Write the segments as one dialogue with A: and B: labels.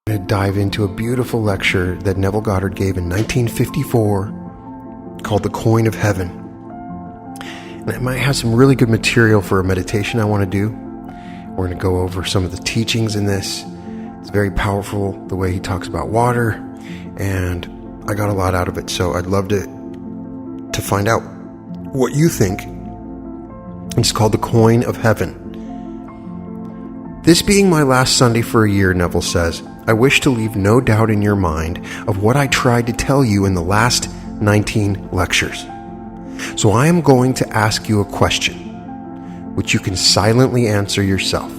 A: To dive into a beautiful lecture that Neville Goddard gave in 1954 called The Coin of Heaven. And it might have some really good material for a meditation I want to do. We're going to go over some of the teachings in this. It's very powerful, the way he talks about water, and I got a lot out of it, so I'd love to find out what you think. It's called The Coin of Heaven. This being my last Sunday for a year, Neville says, I wish to leave no doubt in your mind of what I tried to tell you in the last 19 lectures. So I am going to ask you a question, which you can silently answer yourself.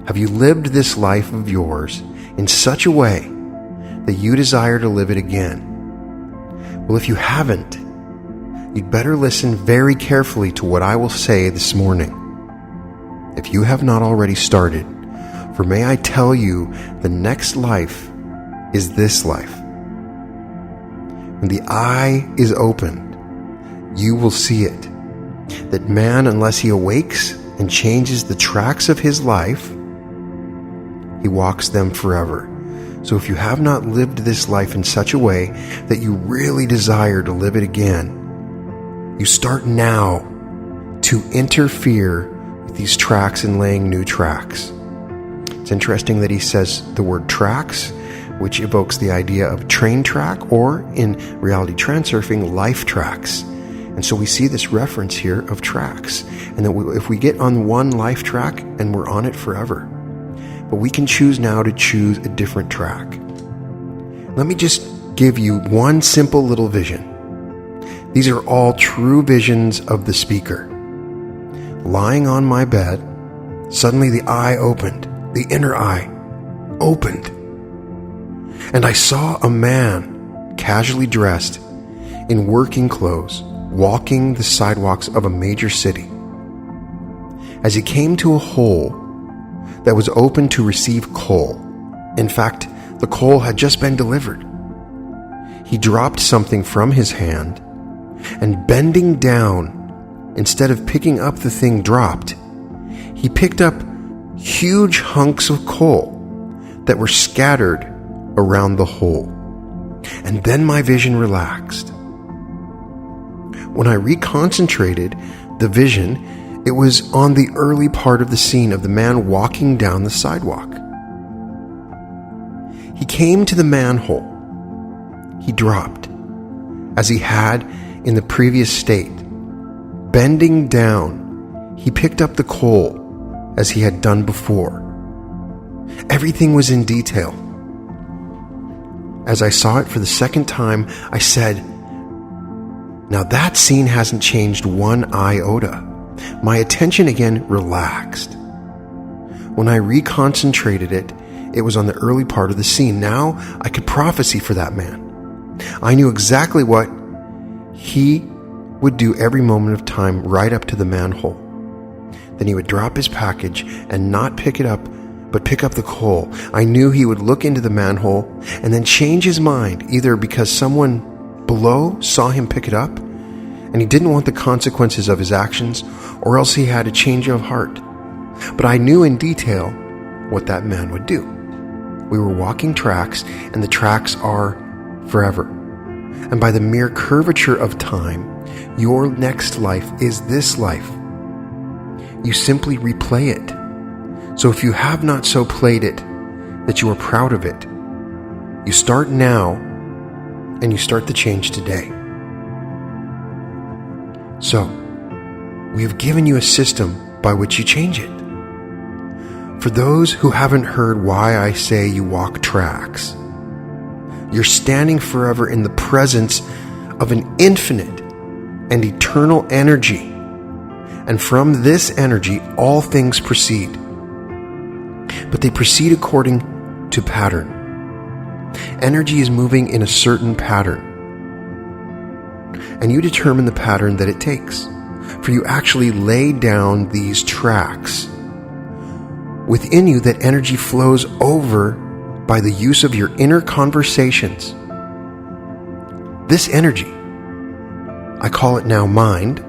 A: Have you lived this life of yours in such a way that you desire to live it again? Well, if you haven't, you'd better listen very carefully to what I will say this morning. If you have not already started, for may I tell you, the next life is this life. When the eye is opened, you will see it, that man, unless he awakes and changes the tracks of his life, he walks them forever. So if you have not lived this life in such a way that you really desire to live it again, you start now to interfere with these tracks and laying new tracks. It's interesting that he says the word tracks, which evokes the idea of train track, or in reality transurfing, life tracks. And so we see this reference here of tracks, and that if we get on one life track, and we're on it forever. But we can choose now to choose a different track. Let me just give you one simple little vision. These are all true visions of the speaker. Lying on my bed, suddenly the eye opened. The inner eye opened, and I saw a man casually dressed in working clothes walking the sidewalks of a major city. As he came to a hole that was open to receive coal, in fact, the coal had just been delivered, he dropped something from his hand, and bending down, instead of picking up the thing dropped, he picked up huge hunks of coal that were scattered around the hole. And then my vision relaxed. When I reconcentrated the vision, it was on the early part of the scene of the man walking down the sidewalk. He came to the manhole. He dropped, as he had in the previous state. Bending down, he picked up the coal as he had done before. Everything was in detail. As I saw it for the second time, I said, now that scene hasn't changed one iota. My attention again relaxed. When I reconcentrated it, it was on the early part of the scene. Now I could prophesy for that man. I knew exactly what he would do every moment of time right up to the manhole. Then he would drop his package and not pick it up, but pick up the coal. I knew he would look into the manhole and then change his mind, either because someone below saw him pick it up and he didn't want the consequences of his actions, or else he had a change of heart. But I knew in detail what that man would do. We were walking tracks, and the tracks are forever. And by the mere curvature of time, your next life is this life. You simply replay it. So if you have not so played it that you are proud of it, you start now and you start the change today. So, we have given you a system by which you change it. For those who haven't heard why I say you walk tracks, you're standing forever in the presence of an infinite and eternal energy. And from this energy, all things proceed. But they proceed according to pattern. Energy is moving in a certain pattern. And you determine the pattern that it takes. For you actually lay down these tracks. Within you, that energy flows over by the use of your inner conversations. This energy, I call it now mind,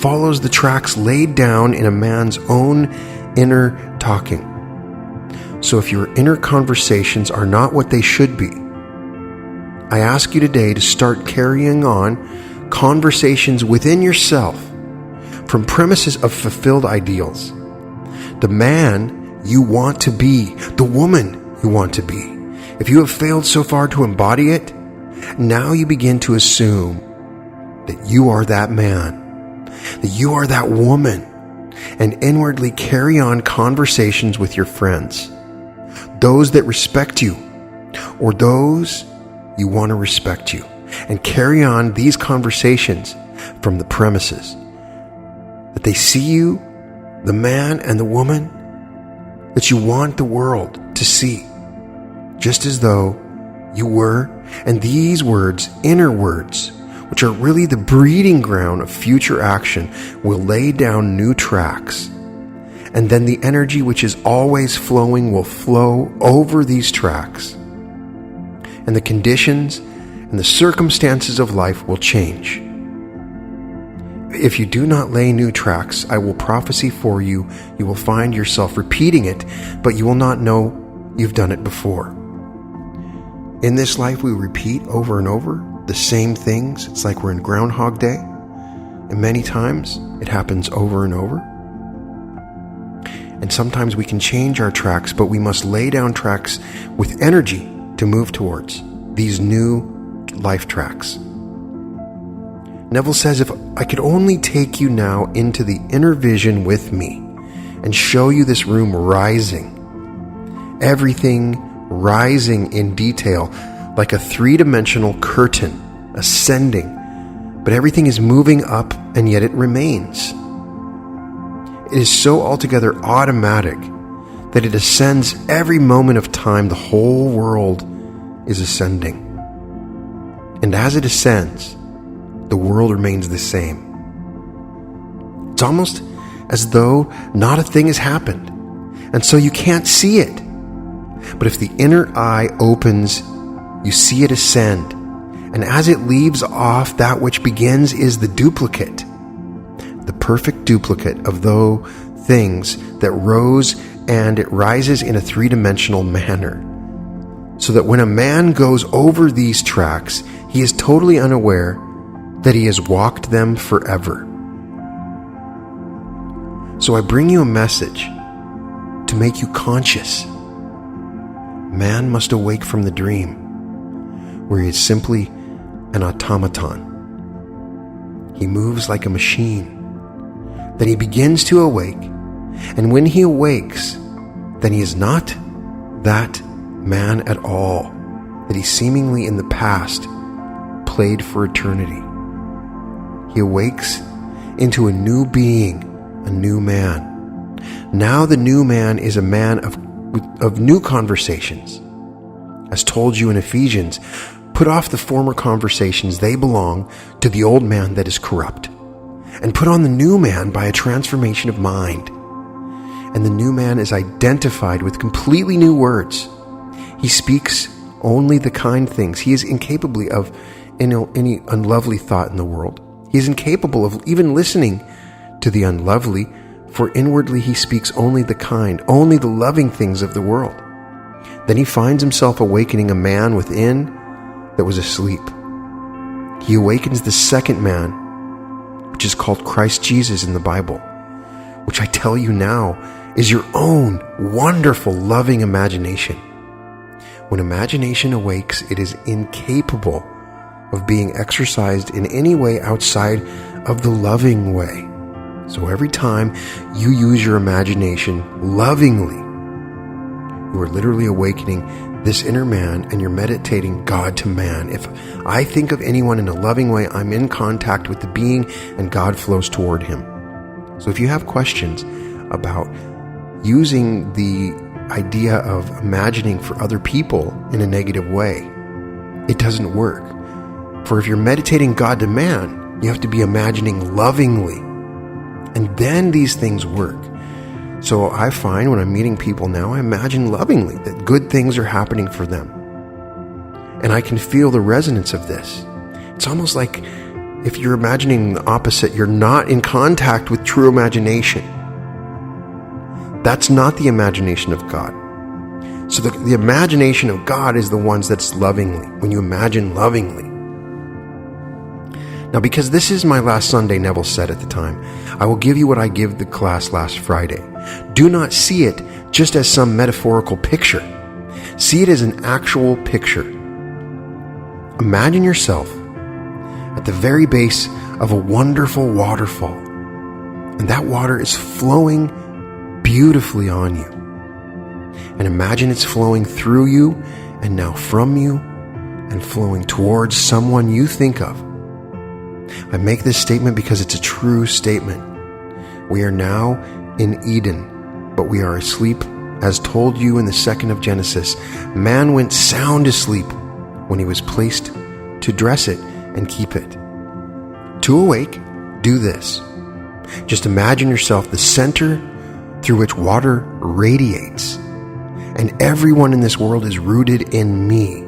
A: follows the tracks laid down in a man's own inner talking. So if your inner conversations are not what they should be, I ask you today to start carrying on conversations within yourself from premises of fulfilled ideals. The man you want to be, the woman you want to be. If you have failed so far to embody it, now you begin to assume that you are that man, that you are that woman, and inwardly carry on conversations with your friends, those that respect you, or those you want to respect you, and carry on these conversations from the premises that they see you, the man and the woman that you want the world to see, just as though you were. And these words, inner words, which are really the breeding ground of future action, will lay down new tracks. And then the energy which is always flowing will flow over these tracks. And the conditions and the circumstances of life will change. If you do not lay new tracks, I will prophesy for you, you will find yourself repeating it, but you will not know you've done it before. In this life, we repeat over and over the same things. It's like we're in Groundhog Day. And many times, it happens over and over. And sometimes we can change our tracks, but we must lay down tracks with energy to move towards these new life tracks. Neville says, if I could only take you now into the inner vision with me and show you this room rising, everything rising in detail like a three-dimensional curtain ascending, but everything is moving up and yet it remains. It is so altogether automatic that it ascends every moment of time. The whole world is ascending. And as it ascends, the world remains the same. It's almost as though not a thing has happened, and so you can't see it. But if the inner eye opens, you see it ascend, and as it leaves off, that which begins is the duplicate, the perfect duplicate of those things that rose, and it rises in a three-dimensional manner. So that when a man goes over these tracks, he is totally unaware that he has walked them forever. So I bring you a message to make you conscious. Man must awake from the dream, where he is simply an automaton. He moves like a machine. Then he begins to awake, and when he awakes, then he is not that man at all that he seemingly in the past played for eternity. He awakes into a new being, a new man. Now the new man is a man of new conversations. As told you in Ephesians, put off the former conversations, they belong to the old man that is corrupt, and put on the new man by a transformation of mind. And the new man is identified with completely new words. He speaks only the kind things. He is incapable of any unlovely thought in the world. He is incapable of even listening to the unlovely, for inwardly he speaks only the kind, only the loving things of the world. Then he finds himself awakening a man within that was asleep. He awakens the second man, which is called Christ Jesus in the Bible, which I tell you now is your own wonderful, loving imagination. When imagination awakes, it is incapable of being exercised in any way outside of the loving way. So every time you use your imagination lovingly, you are literally awakening this inner man, and you're meditating God to man. If I think of anyone in a loving way, I'm in contact with the being, and God flows toward him. So if you have questions about using the idea of imagining for other people in a negative way, it doesn't work. For if you're meditating God to man, you have to be imagining lovingly. And then these things work. So I find when I'm meeting people now, I imagine lovingly that good things are happening for them. And I can feel the resonance of this. It's almost like if you're imagining the opposite, you're not in contact with true imagination. That's not the imagination of God. So the imagination of God is the ones that's lovingly, when you imagine lovingly. Now, because this is my last Sunday, Neville said at the time, I will give you what I gave the class last Friday. Do not see it just as some metaphorical picture. See it as an actual picture. Imagine yourself at the very base of a wonderful waterfall, and that water is flowing beautifully on you. And imagine it's flowing through you and now from you and flowing towards someone you think of. I make this statement because it's a true statement. We are now in Eden, but we are asleep. As told you in the 2nd of Genesis, man went sound asleep when he was placed to dress it and keep it. To awake, do this. Just imagine yourself the center through which water radiates. And everyone in this world is rooted in me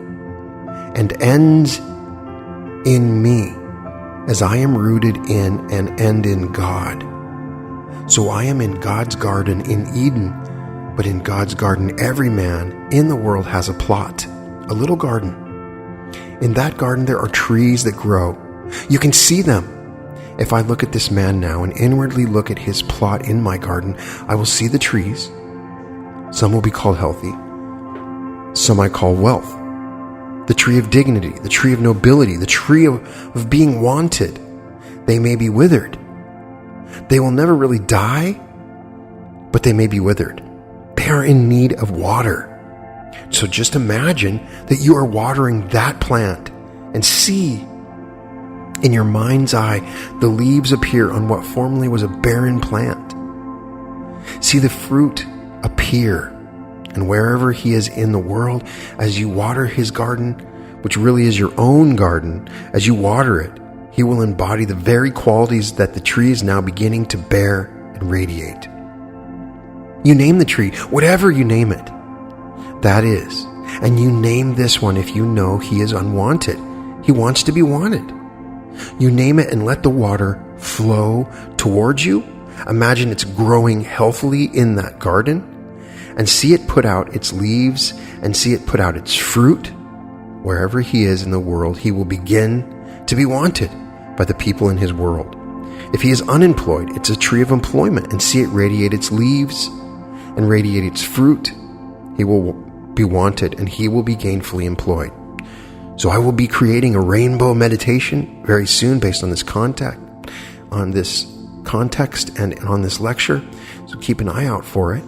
A: and ends in me, as I am rooted in and end in God. So I am in God's garden in Eden, but in God's garden, every man in the world has a plot, a little garden. In that garden, there are trees that grow. You can see them. If I look at this man now and inwardly look at his plot in my garden, I will see the trees. Some will be called healthy. Some I call wealth. The tree of dignity, the tree of nobility, the tree of being wanted. They may be withered. They will never really die, but they may be withered. They are in need of water. So just imagine that you are watering that plant and see in your mind's eye the leaves appear on what formerly was a barren plant. See the fruit appear. And wherever he is in the world, as you water his garden, which really is your own garden, as you water it, he will embody the very qualities that the tree is now beginning to bear and radiate. You name the tree, whatever you name it, that is. And you name this one if you know he is unwanted. He wants to be wanted. You name it and let the water flow towards you. Imagine it's growing healthily in that garden. And see it put out its leaves and see it put out its fruit. Wherever he is in the world, he will begin to be wanted by the people in his world. If he is unemployed, it's a tree of employment, and see it radiate its leaves and radiate its fruit. He will be wanted and he will be gainfully employed. So I will be creating a rainbow meditation very soon based on this context and on this lecture. So keep an eye out for it.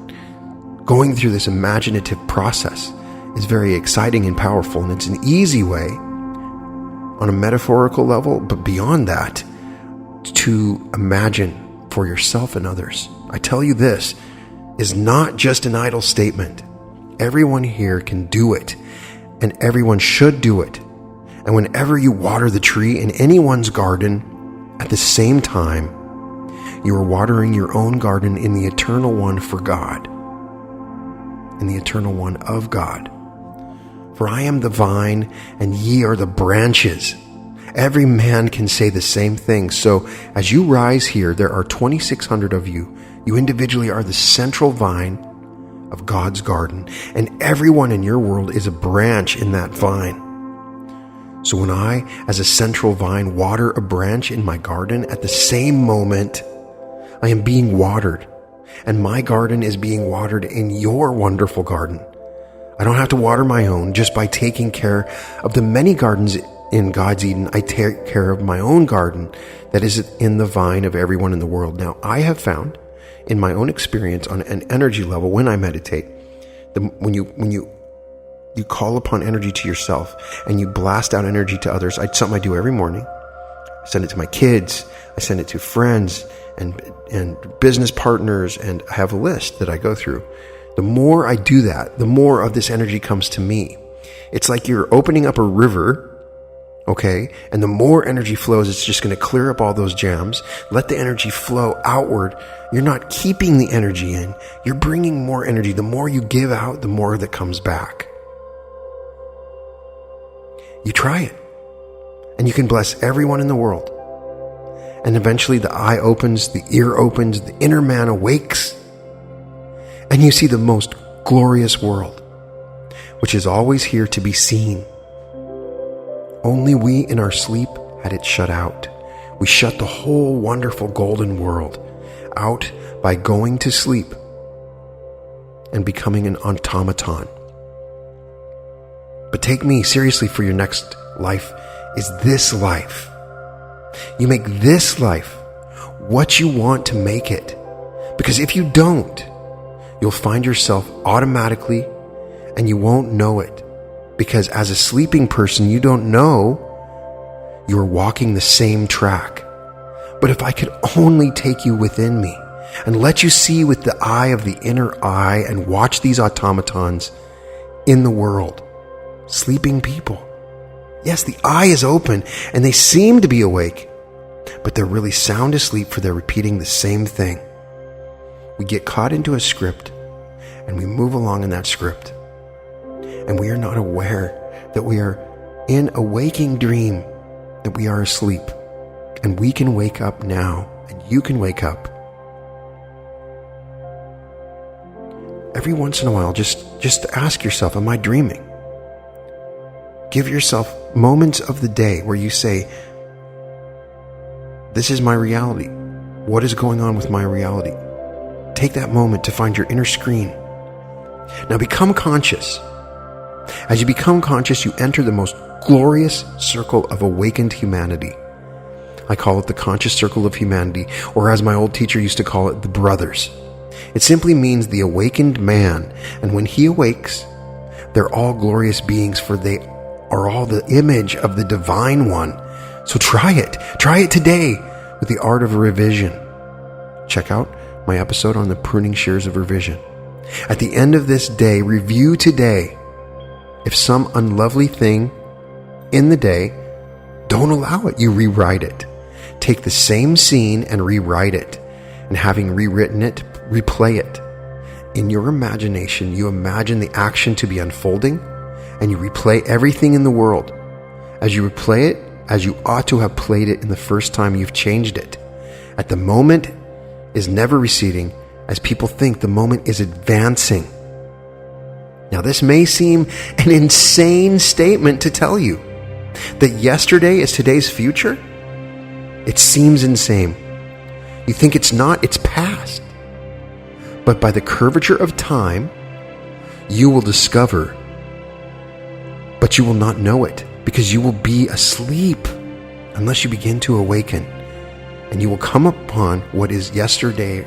A: Going through this imaginative process is very exciting and powerful, and it's an easy way on a metaphorical level, but beyond that, to imagine for yourself and others. I tell you, this is not just an idle statement. Everyone here can do it, and everyone should do it. And whenever you water the tree in anyone's garden, at the same time, you are watering your own garden in the eternal one for God. In the eternal one of God. For I am the vine, and ye are the branches. Every man can say the same thing. So as you rise here, there are 2,600 of you. You individually are the central vine of God's garden, and everyone in your world is a branch in that vine. So when I, as a central vine, water a branch in my garden, at the same moment, I am being watered. And my garden is being watered in your wonderful garden. I don't have to water my own. Just by taking care of the many gardens in God's Eden, I take care of my own garden that is in the vine of everyone in the world. Now, I have found in my own experience on an energy level when I meditate, when you call upon energy to yourself and you blast out energy to others, it's something I do every morning. I send it to my kids. I send it to friends and business partners, and I have a list that I go through. The more I do that, the more of this energy comes to me. It's like you're opening up a river, okay? And the more energy flows, it's just going to clear up all those jams. Let the energy flow outward. You're not keeping the energy in. You're bringing more energy. The more you give out, the more that comes back. You try it, and you can bless everyone in the world. And eventually the eye opens, the ear opens, the inner man awakes, and you see the most glorious world. which is always here to be seen. Only we in our sleep had it shut out. We shut the whole wonderful golden world out by going to sleep and becoming an automaton. But take me seriously, for your next life is this life. You make this life what you want to make it. Because if you don't, you'll find yourself automatically, and you won't know it. Because as a sleeping person, you don't know you're walking the same track. But if I could only take you within me and let you see with the eye of the inner eye and watch these automatons in the world, sleeping people. Yes, the eye is open and they seem to be awake, but they're really sound asleep, for they're repeating the same thing. We get caught into a script and we move along in that script, and we are not aware that we are in a waking dream, that we are asleep, and we can wake up now, and you can wake up. Every once in a while, just ask yourself, am I dreaming? Give yourself moments of the day where you say, this is my reality. What is going on with my reality? Take that moment to find your inner screen. Now become conscious. As you become conscious, you enter the most glorious circle of awakened humanity. I call it the conscious circle of humanity, or as my old teacher used to call it, the brothers. It simply means the awakened man, and when he awakes, they're all glorious beings, for they are all the image of the divine one. So try it today with the art of revision. Check out my episode on the pruning shears of revision. At the end of this day, review today. If some unlovely thing in the day, don't allow it. You rewrite it. Take the same scene and rewrite it. And having rewritten it, replay it. In your imagination, you imagine the action to be unfolding, and you replay everything in the world. As you replay it, as you ought to have played it in the first time you've changed it. At the moment is never receding, as people think the moment is advancing. Now, this may seem an insane statement to tell you, that yesterday is today's future. It seems insane. You think it's not, it's past. But by the curvature of time, you will discover, but you will not know it, because you will be asleep unless you begin to awaken, and you will come upon what is yesterday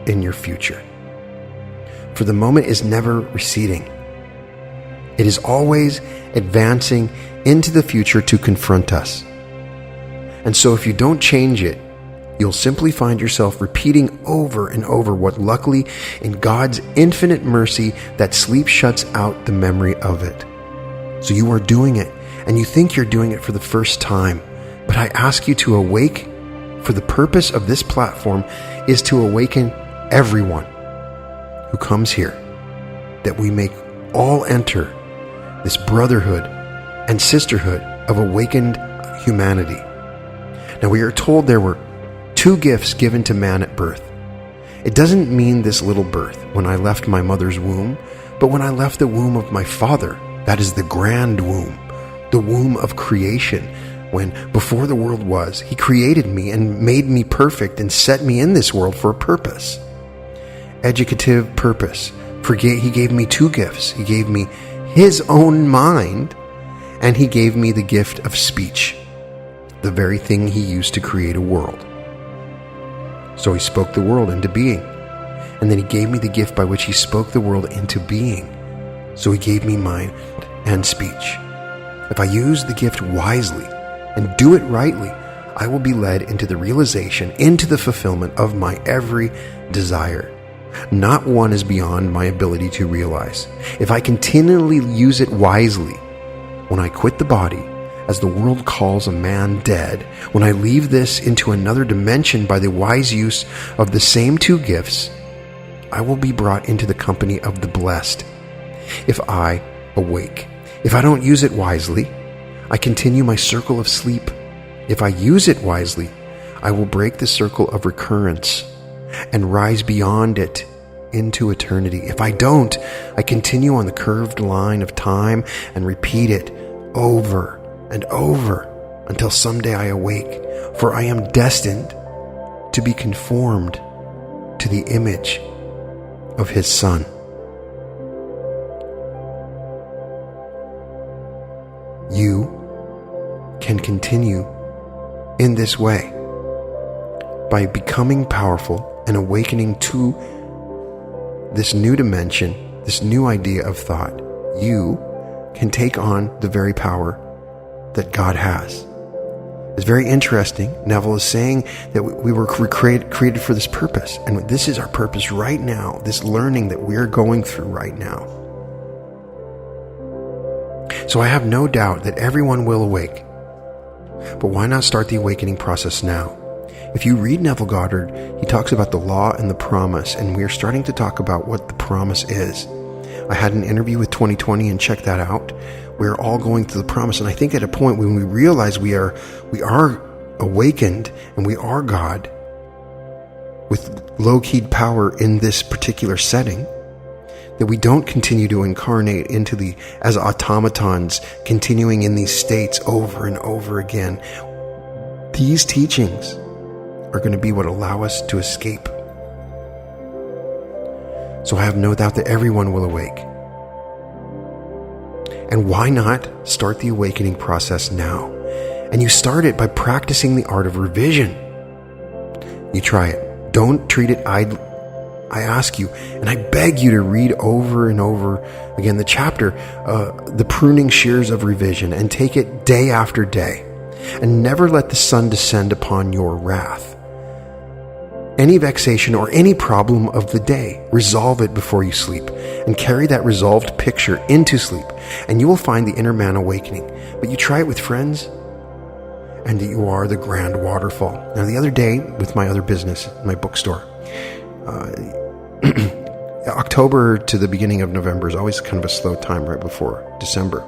A: in your future. For the moment is never receding. It is always advancing into the future to confront us. And so if you don't change it, you'll simply find yourself repeating over and over what, luckily, in God's infinite mercy, that sleep shuts out the memory of it. So you are doing it, and you think you're doing it for the first time. But I ask you to awake, for the purpose of this platform is to awaken everyone who comes here, that we may all enter this brotherhood and sisterhood of awakened humanity. Now, we are told there were 2 gifts given to man at birth. It doesn't mean this little birth, when I left my mother's womb, but when I left the womb of my father. That is the grand womb, the womb of creation, when before the world was, he created me and made me perfect and set me in this world for a purpose. Educative purpose. He gave me 2 gifts. He gave me his own mind, and he gave me the gift of speech, the very thing he used to create a world. So he spoke the world into being, and then he gave me the gift by which he spoke the world into being. So he gave me mind and speech. If I use the gift wisely and do it rightly, I will be led into the realization, into the fulfillment of my every desire. Not one is beyond my ability to realize. If I continually use it wisely, when I quit the body, as the world calls a man dead, when I leave this into another dimension by the wise use of the same 2 gifts, I will be brought into the company of the blessed. If I awake, if I don't use it wisely, I continue my circle of sleep. If I use it wisely, I will break the circle of recurrence and rise beyond it into eternity. If I don't, I continue on the curved line of time and repeat it over and over until someday I awake, for I am destined to be conformed to the image of His Son. You can continue in this way by becoming powerful and awakening to this new dimension, this new idea of thought. You can take on the very power that God has. It's very interesting. Neville is saying that we were created for this purpose, and this is our purpose right now, this learning that we're going through right now. So I have no doubt that everyone will awake. But why not start the awakening process now? If you read Neville Goddard, he talks about the law and the promise, and we are starting to talk about what the promise is. I had an interview with 2020 and check that out. We're all going through the promise, and I think at a point when we realize we are awakened and we are God with low-keyed power in this particular setting, that we don't continue to incarnate as automatons, continuing in these states over and over again. These teachings are going to be what allow us to escape. So I have no doubt that everyone will awake. And why not start the awakening process now? And you start it by practicing the art of revision. You try it. Don't treat it idly. I ask you, and I beg you to read over and over again the chapter, The Pruning Shears of Revision, and take it day after day. And never let the sun descend upon your wrath. Any vexation or any problem of the day, resolve it before you sleep, and carry that resolved picture into sleep, and you will find the inner man awakening. But you try it with friends, and you are the grand waterfall. Now, the other day, with my other business, my bookstore, October to the beginning of November is always kind of a slow time right before December,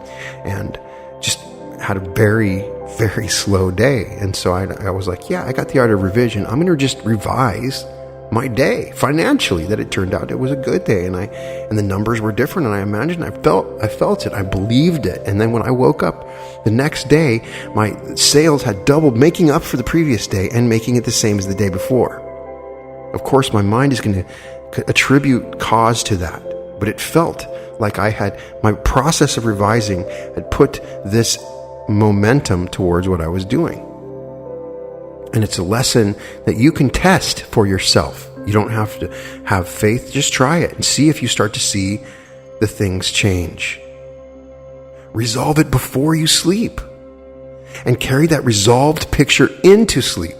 A: and just had a very, very slow day. And so I was like, yeah, I got the art of revision. I'm going to just revise my day financially, that it turned out it was a good day. And the numbers were different. And I imagined, I felt it. I believed it. And then when I woke up the next day, my sales had doubled, making up for the previous day and making it the same as the day before. Of course, my mind is going to attribute cause to that. But it felt like my process of revising had put this momentum towards what I was doing. And it's a lesson that you can test for yourself. You don't have to have faith. Just try it and see if you start to see the things change. Resolve it before you sleep and carry that resolved picture into sleep.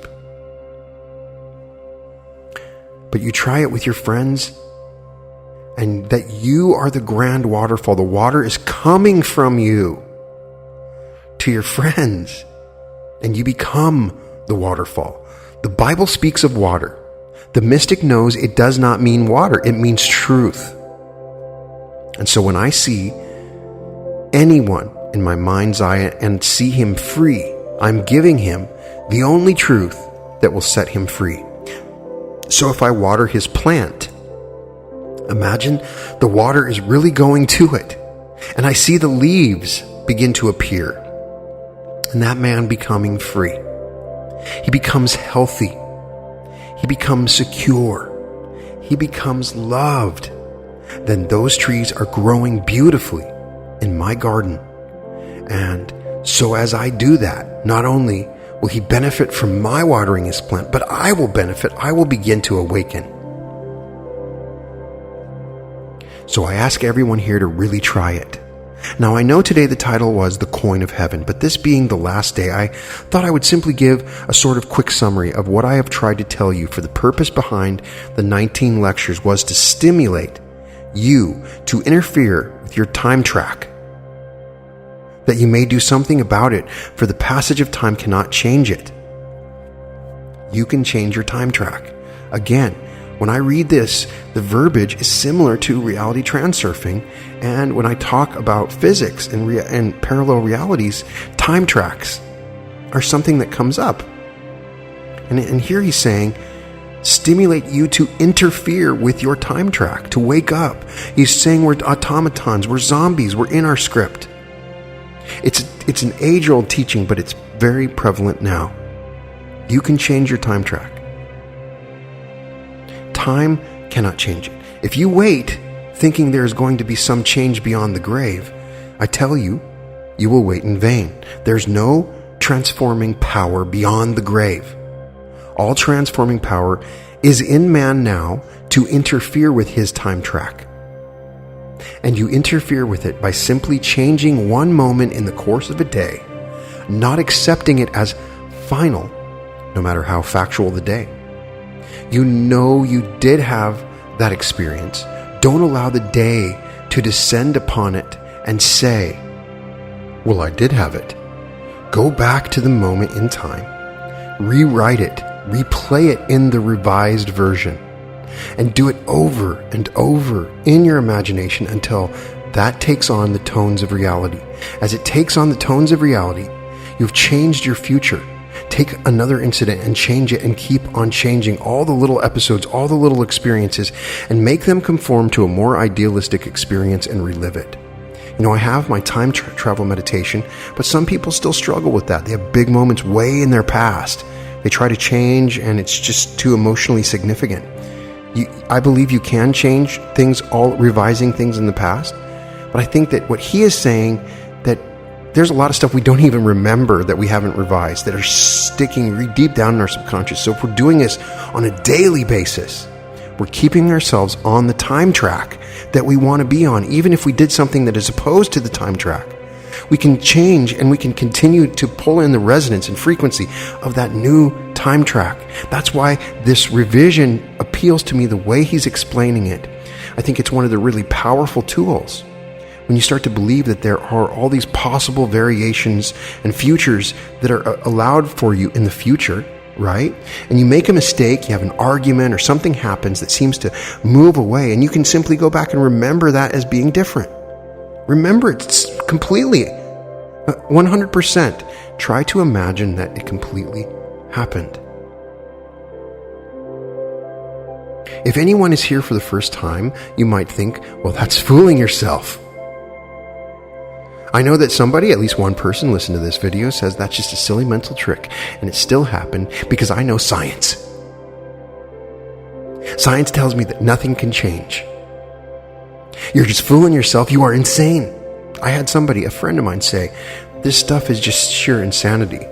A: But you try it with your friends, and that you are the grand waterfall. The water is coming from you to your friends, and you become the waterfall. The Bible speaks of water. The mystic knows it does not mean water. It means truth. And so when I see anyone in my mind's eye and see him free, I'm giving him the only truth that will set him free. So if I water his plant, imagine the water is really going to it, and I see the leaves begin to appear, and that man becoming free. He becomes healthy. He becomes secure. He becomes loved. Then those trees are growing beautifully in my garden. And so as I do that, not only will he benefit from my watering his plant, but I will benefit. I will begin to awaken. So I ask everyone here to really try it. Now, I know today the title was The Coin of Heaven, but this being the last day, I thought I would simply give a sort of quick summary of what I have tried to tell you. For the purpose behind the 19 lectures was to stimulate you to interfere with your time track, that you may do something about it, for the passage of time cannot change it. You can change your time track. Again, when I read this, the verbiage is similar to reality transurfing, and when I talk about physics and parallel realities, time tracks are something that comes up. And here he's saying, stimulate you to interfere with your time track, to wake up. He's saying we're automatons, we're zombies, we're in our script. It's an age-old teaching, but it's very prevalent now. You can change your time track. Time cannot change it. If you wait thinking there is going to be some change beyond the grave, I tell you, you will wait in vain. There's no transforming power beyond the grave. All transforming power is in man now to interfere with his time track. And you interfere with it by simply changing one moment in the course of a day, not accepting it as final, no matter how factual the day. You know you did have that experience. Don't allow the day to descend upon it and say, well, I did have it. Go back to the moment in time, rewrite it, replay it in the revised version, and do it over and over in your imagination until that takes on the tones of reality. As it takes on the tones of reality, you've changed your future. Take another incident and change it and keep on changing all the little episodes, all the little experiences, and make them conform to a more idealistic experience and relive it. You know, I have my time travel meditation, but some people still struggle with that. They have big moments way in their past. They try to change, and it's just too emotionally significant. I believe you can change things, all revising things in the past, but I think that what he is saying, that there's a lot of stuff we don't even remember that we haven't revised, that are sticking deep down in our subconscious. So if we're doing this on a daily basis, we're keeping ourselves on the time track that we want to be on. Even if we did something that is opposed to the time track, we can change and we can continue to pull in the resonance and frequency of that new time track. That's why this revision appeals to me the way he's explaining it. I think it's one of the really powerful tools. When you start to believe that there are all these possible variations and futures that are allowed for you in the future, right? And you make a mistake, you have an argument, or something happens that seems to move away, and you can simply go back and remember that as being different. Remember it completely, 100%. Try to imagine that it completely happened. If anyone is here for the first time, you might think, well, that's fooling yourself. I know that somebody, at least one person listening to this video, says that's just a silly mental trick, and it still happened because I know science. Science tells me that nothing can change. You're just fooling yourself. You are insane. I had somebody, a friend of mine, say, this stuff is just sheer insanity.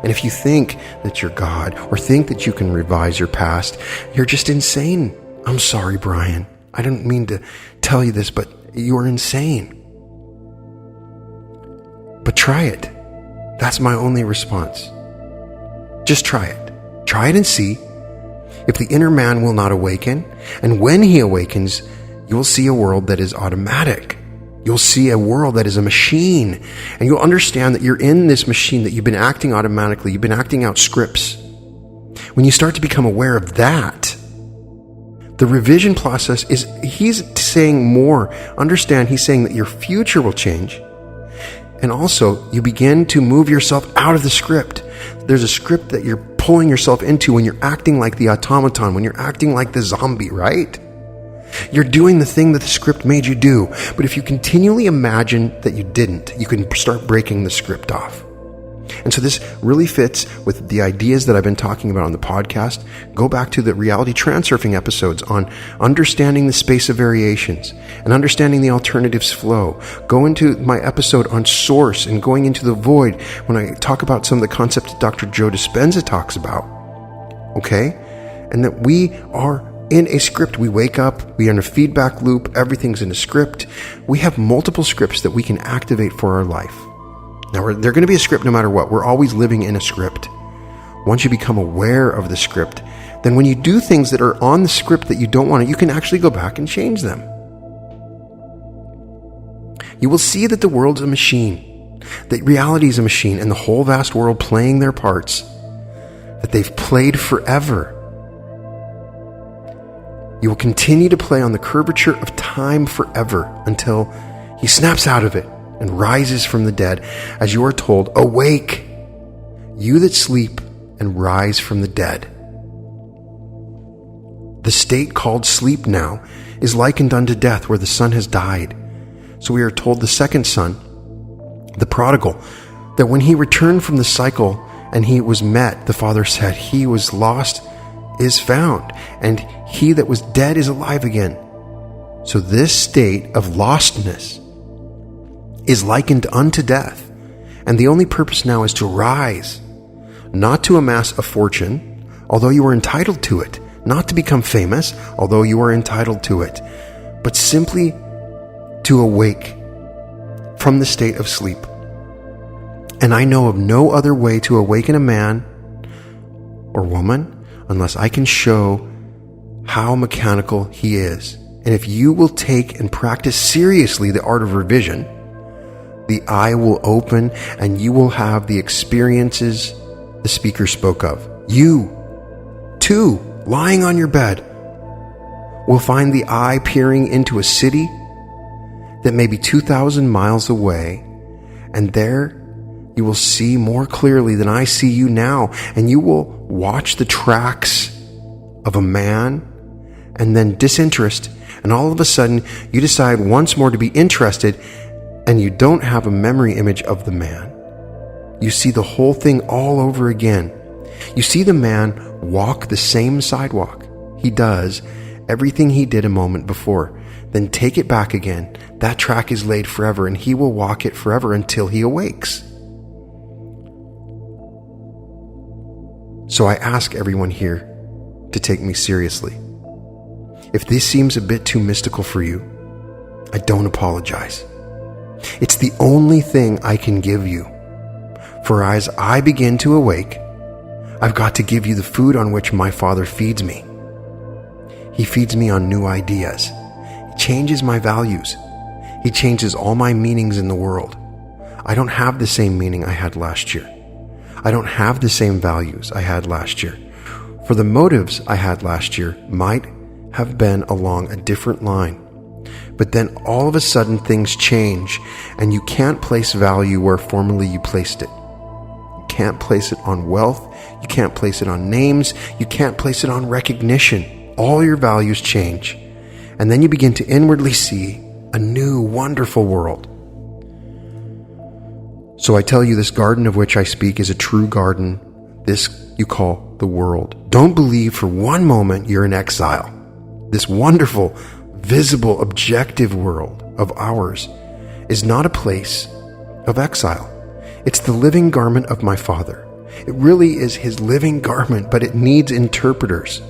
A: And if you think that you're God or think that you can revise your past, you're just insane. I'm sorry, Brian. I don't mean to tell you this, but you're insane. But try it. That's my only response. Just try it. Try it and see if the inner man will not awaken. And when he awakens, you'll see a world that is automatic. You'll see a world that is a machine. And you'll understand that you're in this machine, that you've been acting automatically. You've been acting out scripts. When you start to become aware of that, the revision process is, he's saying more. Understand, he's saying that your future will change. And also, you begin to move yourself out of the script. There's a script that you're pulling yourself into when you're acting like the automaton, when you're acting like the zombie, right? You're doing the thing that the script made you do. But if you continually imagine that you didn't, you can start breaking the script off. And so this really fits with the ideas that I've been talking about on the podcast. Go back to the reality transurfing episodes on understanding the space of variations and understanding the alternatives flow. Go into my episode on source and going into the void when I talk about some of the concepts that Dr. Joe Dispenza talks about. Okay? And that we are in a script. We wake up, we are in a feedback loop, everything's in a script. We have multiple scripts that we can activate for our life. Now, they're going to be a script no matter what. We're always living in a script. Once you become aware of the script, then when you do things that are on the script that you don't want to, you can actually go back and change them. You will see that the world's a machine, that reality is a machine, and the whole vast world playing their parts, that they've played forever. You will continue to play on the curvature of time forever until he snaps out of it and rises from the dead, as you are told, awake, you that sleep, and rise from the dead. The state called sleep now is likened unto death, where the son has died. So we are told the second son, the prodigal, that when he returned from the cycle and he was met, the father said, he was lost is found, and he that was dead is alive again. So this state of lostness is likened unto death, and the only purpose now is to rise, not to amass a fortune, although you are entitled to it, not to become famous, although you are entitled to it, but simply to awake from the state of sleep. And I know of no other way to awaken a man or woman unless I can show how mechanical he is. And if you will take and practice seriously the art of revision, the eye will open and you will have the experiences the speaker spoke of. You, too, lying on your bed, will find the eye peering into a city that may be 2,000 miles away, and there you will see more clearly than I see you now, and you will watch the tracks of a man and then disinterest, and all of a sudden you decide once more to be interested, and you don't have a memory image of the man. You see the whole thing all over again. You see the man walk the same sidewalk. He does everything he did a moment before, then take it back again. That track is laid forever, and he will walk it forever until he awakes. So I ask everyone here to take me seriously. If this seems a bit too mystical for you, I don't apologize. It's the only thing I can give you. For as I begin to awake, I've got to give you the food on which my Father feeds me. He feeds me on new ideas. He changes my values. He changes all my meanings in the world. I don't have the same meaning I had last year. I don't have the same values I had last year. For the motives I had last year might have been along a different line. But then all of a sudden things change, and you can't place value where formerly you placed it. You can't place it on wealth. You can't place it on names. You can't place it on recognition. All your values change. And then you begin to inwardly see a new, wonderful world. So I tell you, this garden of which I speak is a true garden. This you call the world. Don't believe for one moment you're in exile. This wonderful, visible, objective world of ours is not a place of exile. It's the living garment of my Father. It really is his living garment, but it needs interpreters.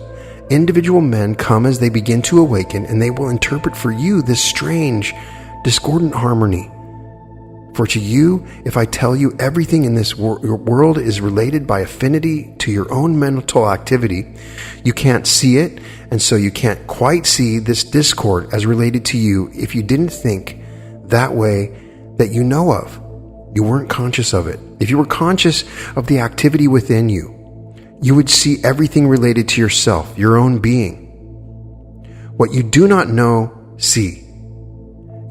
A: Individual men come as they begin to awaken, and they will interpret for you this strange, discordant harmony. For to you, if I tell you everything in this world is related by affinity to your own mental activity, you can't see it, and so you can't quite see this discord as related to you if you didn't think that way that you know of. You weren't conscious of it. If you were conscious of the activity within you, you would see everything related to yourself, your own being. What you do not know, see.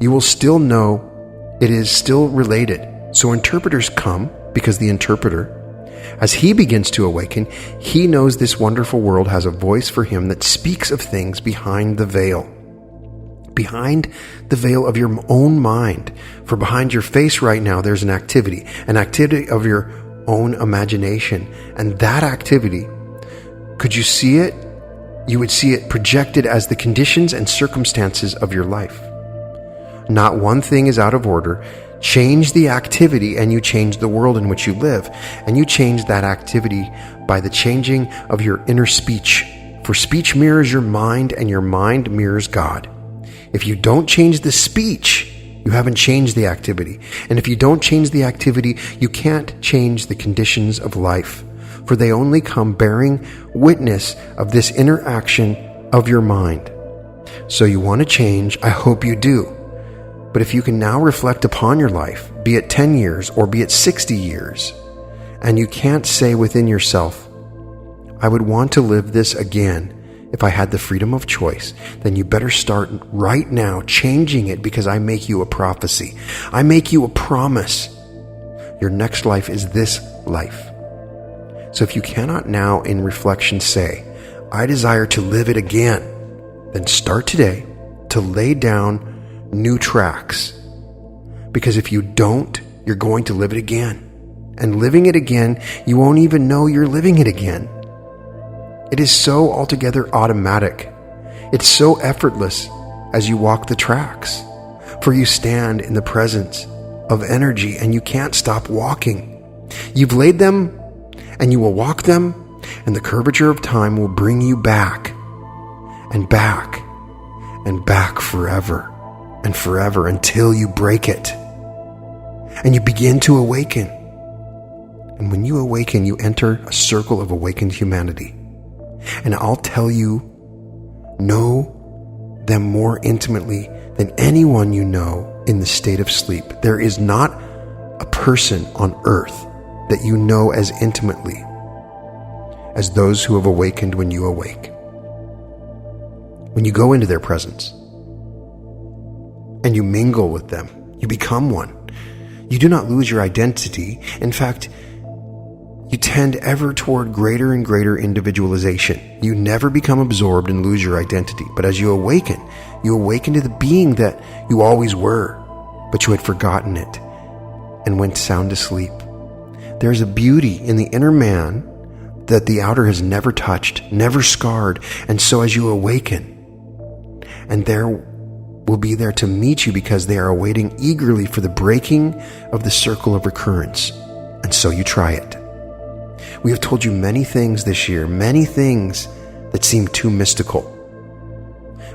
A: You will still know it is still related. So interpreters come because the interpreter, as he begins to awaken, he knows this wonderful world has a voice for him that speaks of things behind the veil. Behind the veil of your own mind. For behind your face right now, there's an activity of your own imagination. And that activity, could you see it? You would see it projected as the conditions and circumstances of your life. Not one thing is out of order. Change the activity and you change the world in which you live. And you change that activity by the changing of your inner speech. For speech mirrors your mind, and your mind mirrors God. If you don't change the speech, you haven't changed the activity. And if you don't change the activity, you can't change the conditions of life. For they only come bearing witness of this interaction of your mind. So you want to change, I hope you do. But if you can now reflect upon your life, be it 10 years or be it 60 years, and you can't say within yourself, I would want to live this again if I had the freedom of choice, then you better start right now changing it, because I make you a prophecy. I make you a promise. Your next life is this life. So if you cannot now in reflection say, I desire to live it again. Then start today to lay down new tracks. Because if you don't, you're going to live it again. And living it again, you won't even know you're living it again. It is so altogether automatic. It's so effortless as you walk the tracks. For you stand in the presence of energy and you can't stop walking. You've laid them and you will walk them, and the curvature of time will bring you back and back and back forever and forever until you break it. And you begin to awaken. And when you awaken, you enter a circle of awakened humanity. And I'll tell you, know them more intimately than anyone you know in the state of sleep. There is not a person on earth that you know as intimately as those who have awakened when you awake. When you go into their presence and you mingle with them, you become one. You do not lose your identity. In fact, you tend ever toward greater and greater individualization. You never become absorbed and lose your identity. But as you awaken to the being that you always were, but you had forgotten it and went sound asleep. There's a beauty in the inner man that the outer has never touched, never scarred. And so as you awaken, and there will be there to meet you because they are awaiting eagerly for the breaking of the circle of recurrence. And so you try it. We have told you many things this year, many things that seem too mystical.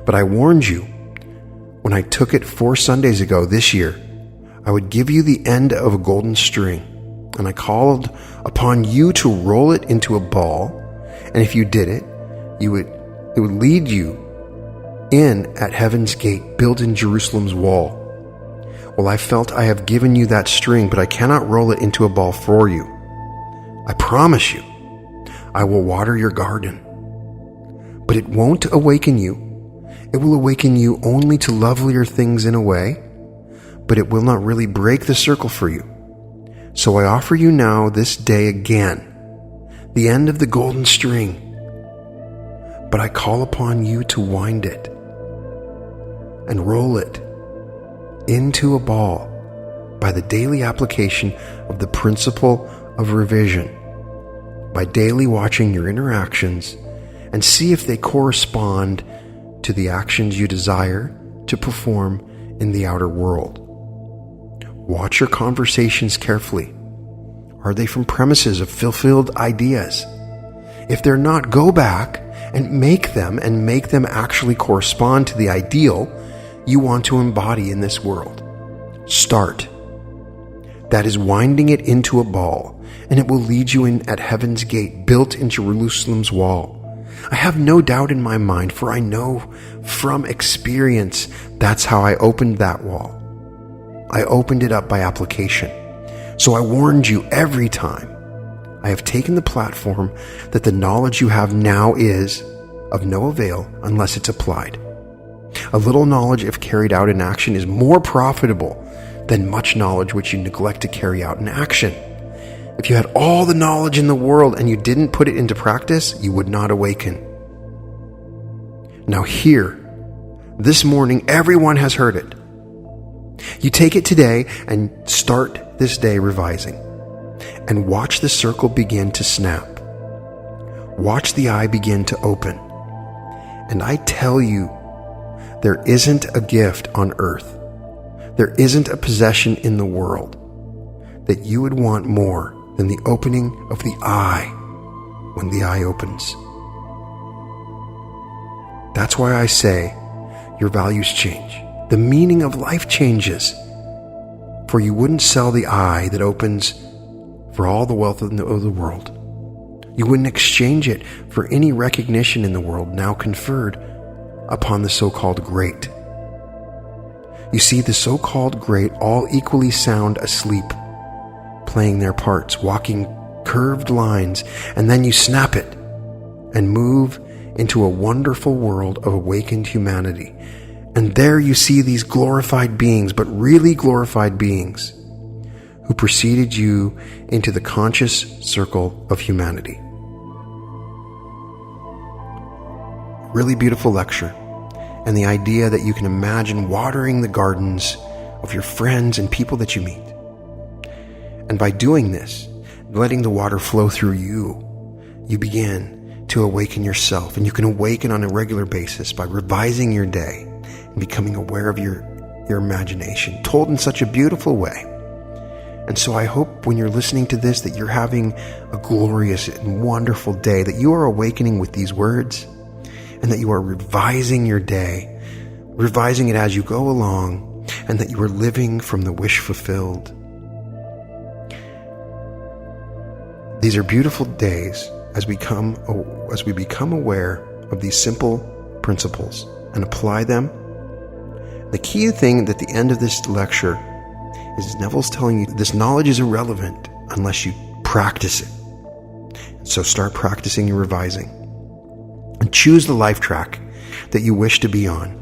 A: But I warned you when I took it 4 Sundays ago this year, I would give you the end of a golden string, and I called upon you to roll it into a ball, and if you did it, it would lead you in at heaven's gate, built in Jerusalem's wall. Well, I felt I have given you that string, but I cannot roll it into a ball for you. I promise you, I will water your garden. But it won't awaken you. It will awaken you only to lovelier things in a way, but it will not really break the circle for you. So I offer you now this day again, the end of the golden string. But I call upon you to wind it and roll it into a ball by the daily application of the principle of revision, by daily watching your interactions and see if they correspond to the actions you desire to perform in the outer world. Watch your conversations carefully. Are they from premises of fulfilled ideas? If they're not, go back and make them actually correspond to the ideal you want to embody in this world. Start. That is winding it into a ball, and it will lead you in at heaven's gate, built in Jerusalem's wall. I have no doubt in my mind, for I know from experience that's how I opened that wall. I opened it up by application. So I warned you every time. I have taken the platform that the knowledge you have now is of no avail unless it's applied. A little knowledge, if carried out in action, is more profitable than much knowledge which you neglect to carry out in action. If you had all the knowledge in the world and you didn't put it into practice, you would not awaken. Now here, this morning, everyone has heard it. You take it today and start this day revising. And watch the circle begin to snap. Watch the eye begin to open. And I tell you, there isn't a gift on earth, there isn't a possession in the world that you would want more than the opening of the eye when the eye opens. That's why I say your values change. The meaning of life changes. For you wouldn't sell the eye that opens for all the wealth of the world. You wouldn't exchange it for any recognition in the world now conferred upon the so-called great. You see, the so-called great all equally sound asleep, playing their parts, walking curved lines, and then you snap it and move into a wonderful world of awakened humanity. And there you see these glorified beings, but really glorified beings, who preceded you into the conscious circle of humanity. really beautiful lecture and the idea that you can imagine watering the gardens of your friends and people that you meet. And by doing this, letting the water flow through you, you begin to awaken yourself. And you can awaken on a regular basis by revising your day and becoming aware of your imagination, told in such a beautiful way. And so I hope when you're listening to this that you're having a glorious and wonderful day, that you are awakening with these words, and that you are revising your day, revising it as you go along, and that you are living from the wish fulfilled. These are beautiful days as we become aware of these simple principles and apply them. The key thing at the end of this lecture is Neville's telling you this knowledge is irrelevant unless you practice it. So start practicing your revising and choose the life track that you wish to be on.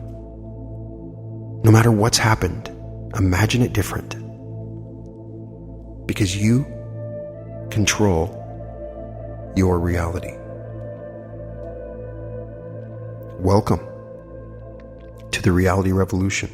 A: No matter what's happened, imagine it different, because you control your reality. Welcome to the Reality Revolution.